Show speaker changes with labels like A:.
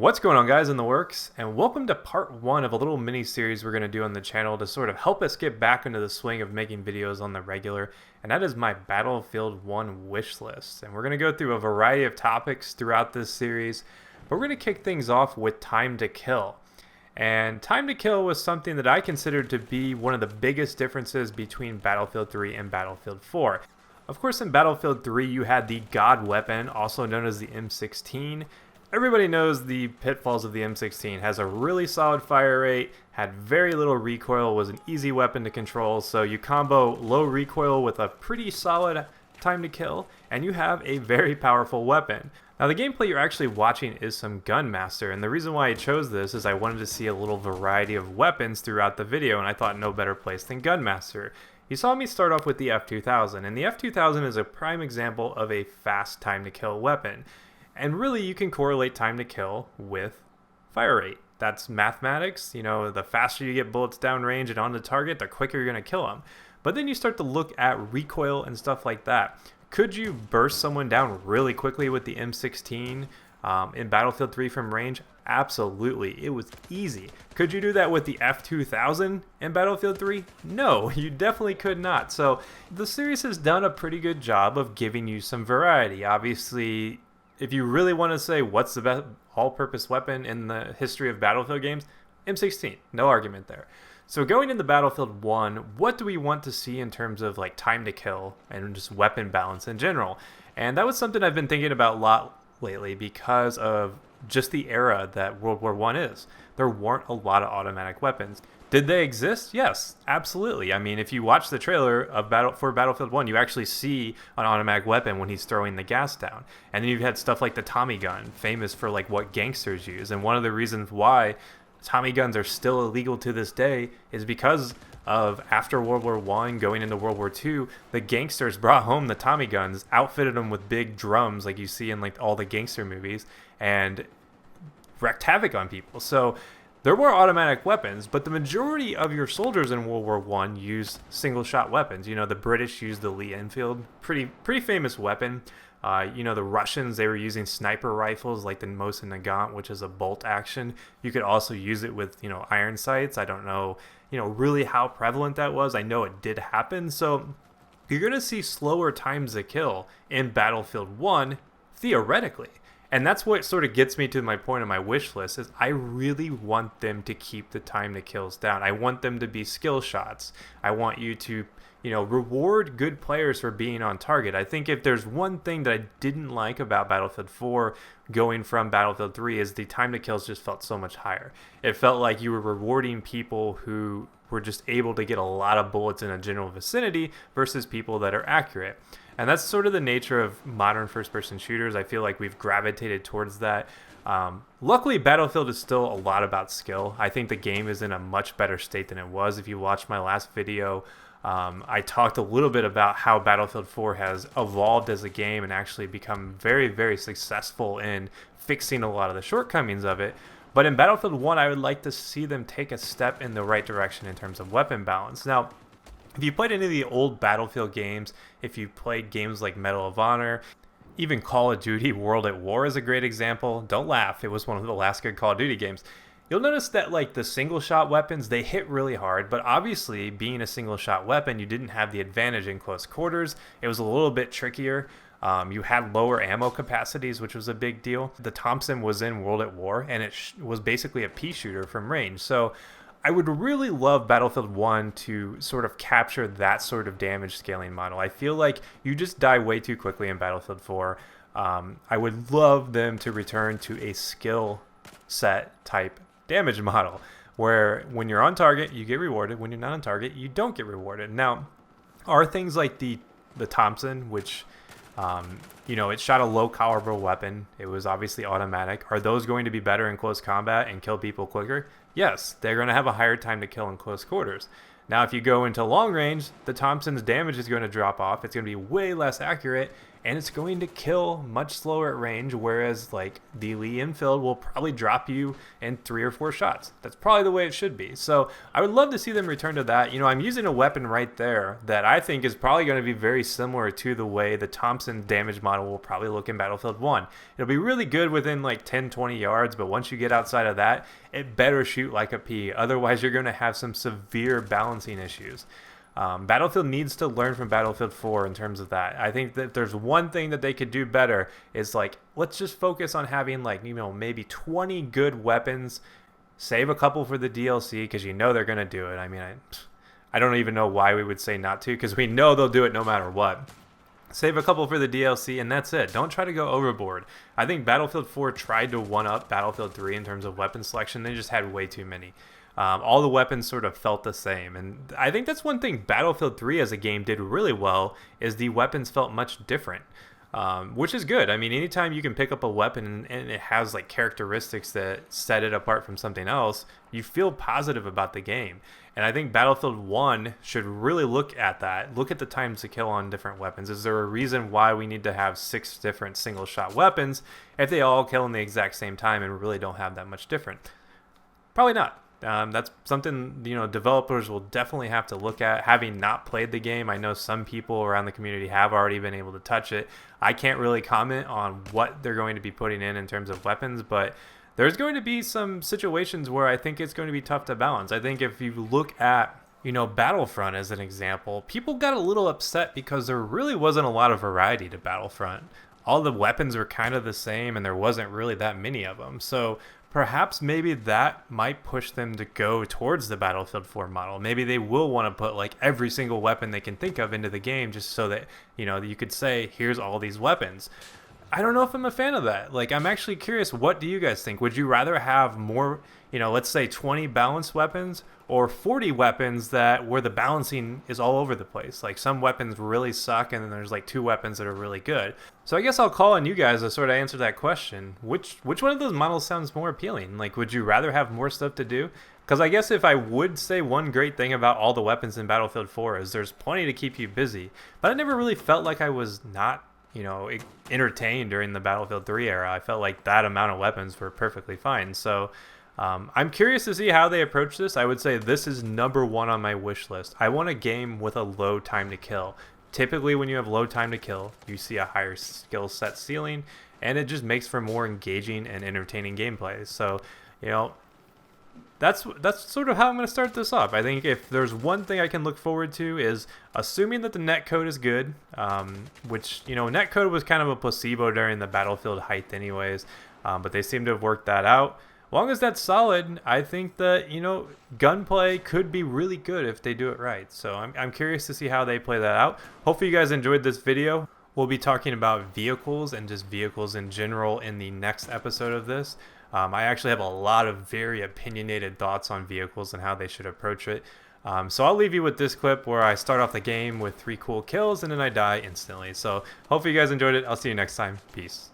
A: What's going on, guys, in the works, and welcome to part one of a little mini series we're going to do on the channel to sort of help us get back into the swing of making videos on the regular, and that is my Battlefield 1 wish list. And we're going to go through a variety of topics throughout this series, but we're going to kick things off with time to kill. And time to kill was something that I considered to be one of the biggest differences between Battlefield 3 and Battlefield 4. Of course, in Battlefield 3 you had the God weapon, also known as the M16. Everybody knows the pitfalls of the M16. Has a really solid fire rate, had very little recoil, was an easy weapon to control, so you combo low recoil with a pretty solid time to kill, and you have a very powerful weapon. Now, the gameplay you're actually watching is some Gunmaster, and the reason why I chose this is I wanted to see a little variety of weapons throughout the video, and I thought no better place than Gunmaster. You saw me start off with the F2000, and the F2000 is a prime example of a fast time to kill weapon. And really, you can correlate time to kill with fire rate. That's mathematics. You know, the faster you get bullets downrange and on the target, the quicker you're going to kill them. But then you start to look at recoil and stuff like that. Could you burst someone down really quickly with the M16 in Battlefield 3 from range? Absolutely. It was easy. Could you do that with the F2000 in Battlefield 3? No, you definitely could not. So the series has done a pretty good job of giving you some variety. Obviously, if you really want to say what's the best all-purpose weapon in the history of Battlefield games, M16, no argument there. So going into Battlefield 1, what do we want to see in terms of like time to kill and just weapon balance in general? And that was something I've been thinking about a lot lately because of just the era that World War I is. There weren't a lot of automatic weapons. Did they exist? Yes, absolutely. I mean, if you watch the trailer of Battlefield 1, you actually see an automatic weapon when he's throwing the gas down. And then you've had stuff like the Tommy gun, famous for like what gangsters use. And one of the reasons why Tommy guns are still illegal to this day is because of after World War I going into World War II, the gangsters brought home the Tommy guns, outfitted them with big drums like you see in like all the gangster movies, and wreaked havoc on people. So there were automatic weapons, but the majority of your soldiers in World War I used single-shot weapons. You know, the British used the Lee Enfield, pretty famous weapon. You know, the Russians, they were using sniper rifles like the Mosin Nagant, which is a bolt action. You could also use it with, you know, iron sights. I don't know, you know, really how prevalent that was. I know it did happen. So you're going to see slower times to kill in Battlefield 1, theoretically. And that's what sort of gets me to my point of my wish list is I really want them to keep the time to kills down. I want them to be skill shots. I want you to, you know, reward good players for being on target. I think if there's one thing that I didn't like about Battlefield 4 going from Battlefield 3 is the time to kills just felt so much higher. It felt like you were rewarding people who were just able to get a lot of bullets in a general vicinity versus people that are accurate. And that's sort of the nature of modern first-person shooters. I feel like we've gravitated towards that. Luckily, Battlefield is still a lot about skill. I think the game is in a much better state than it was. If you watched my last video, I talked a little bit about how Battlefield 4 has evolved as a game and actually become very, very successful in fixing a lot of the shortcomings of it. But in Battlefield 1, I would like to see them take a step in the right direction in terms of weapon balance. Now, if you played any of the old Battlefield games, if you played games like Medal of Honor, even Call of Duty World at War is a great example. Don't laugh, it was one of the last good Call of Duty games. You'll notice that like the single shot weapons, they hit really hard, but obviously being a single shot weapon, you didn't have the advantage in close quarters. It was a little bit trickier. You had lower ammo capacities, which was a big deal. The Thompson was in World at War, and it was basically a pea shooter from range. So I would really love Battlefield 1 to sort of capture that sort of damage scaling model. I feel like you just die way too quickly in Battlefield 4. I would love them to return to a skill set type damage model where when you're on target, you get rewarded. When you're not on target, you don't get rewarded. Now, are things like the Thompson, which you know, it shot a low caliber weapon. It was obviously automatic. Are those going to be better in close combat and kill people quicker? Yes, they're going to have a higher time to kill in close quarters. Now, if you go into long range, the Thompson's damage is going to drop off. It's going to be way less accurate, and it's going to kill much slower at range, whereas like the Lee infield will probably drop you in 3 or 4 shots. That's probably the way it should be. So I would love to see them return to that. You know, I'm using a weapon right there that I think is probably going to be very similar to the way the Thompson damage model will probably look in Battlefield 1. It'll be really good within like 10-20 yards, but once you get outside of that, it better shoot like a P. Otherwise, you're going to have some severe balancing issues. Battlefield needs to learn from Battlefield 4 in terms of that. I think that there's one thing that they could do better is like, let's just focus on having like, you know, maybe 20 good weapons, save a couple for the DLC because you know they're going to do it. I mean, I don't even know why we would say not to, because we know they'll do it no matter what. Save a couple for the DLC, and that's it. Don't try to go overboard. I think Battlefield 4 tried to one-up Battlefield 3 in terms of weapon selection. They just had way too many. All the weapons sort of felt the same. And I think that's one thing Battlefield 3 as a game did really well, is the weapons felt much different. Which is good. I mean, anytime you can pick up a weapon and it has like characteristics that set it apart from something else, you feel positive about the game. And I think Battlefield 1 should really look at that. Look at the times to kill on different weapons. Is there a reason why we need to have 6 different single shot weapons if they all kill in the exact same time and really don't have that much different? Probably not. That's something, you know, developers will definitely have to look at. Having not played the game, I know some people around the community have already been able to touch it. I can't really comment on what they're going to be putting in terms of weapons, but there's going to be some situations where I think it's going to be tough to balance. I think if you look at, you know, Battlefront as an example, people got a little upset because there really wasn't a lot of variety to Battlefront. All the weapons were kind of the same and there wasn't really that many of them. So perhaps maybe that might push them to go towards the Battlefield 4 model. Maybe they will want to put like every single weapon they can think of into the game just so that, you know, you could say, here's all these weapons. I don't know if I'm a fan of that. Like, I'm actually curious, what do you guys think? Would you rather have more, you know, let's say 20 balanced weapons or 40 weapons that where the balancing is all over the place? Like, some weapons really suck and then there's like 2 weapons that are really good. So I guess I'll call on you guys to sort of answer that question. Which one of those models sounds more appealing? Like, would you rather have more stuff to do? Because I guess if I would say one great thing about all the weapons in Battlefield 4 is there's plenty to keep you busy, but I never really felt like I was not, you know, entertained during the Battlefield 3 era. I felt like that amount of weapons were perfectly fine. So I'm curious to see how they approach this. I would say this is number 1 on my wish list. I want a game with a low time to kill. Typically when you have low time to kill, you see a higher skill set ceiling, and it just makes for more engaging and entertaining gameplay. So, you know, that's sort of how I'm going to start this off. I think if there's one thing I can look forward to is assuming that the netcode is good, which, you know, netcode was kind of a placebo during the Battlefield hype anyways, but they seem to have worked that out. As long as that's solid, I think that, you know, gunplay could be really good if they do it right. So I'm curious to see how they play that out. Hopefully you guys enjoyed this video. We'll be talking about vehicles and just vehicles in general in the next episode of this. I actually have a lot of very opinionated thoughts on vehicles and how they should approach it. So I'll leave you with this clip where I start off the game with 3 cool kills and then I die instantly. So hopefully you guys enjoyed it. I'll see you next time. Peace.